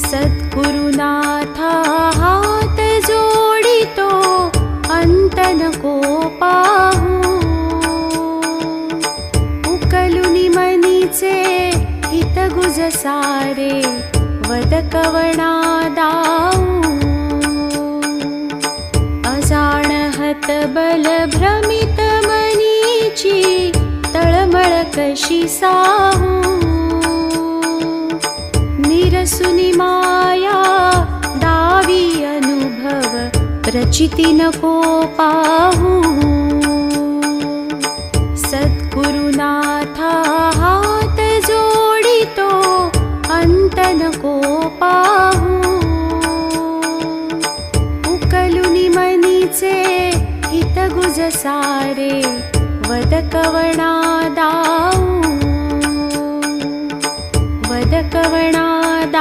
सद्गुरुनाथा हात जोडितो अंत नको पाहू. उकलुनी मनीचे हित गुज सारे वद कवणा दाऊ. अजाण हत बल भ्रमित मनीची तळमळ कशी साहू. निरसुनी माया दावी अनुभव प्रचिती नको पाहू. सद्गुरुनाथा हात जोडितो अंत नको पाहू. उकलुनी मनीचे हित गुज सारे वद कवणा दाऊ.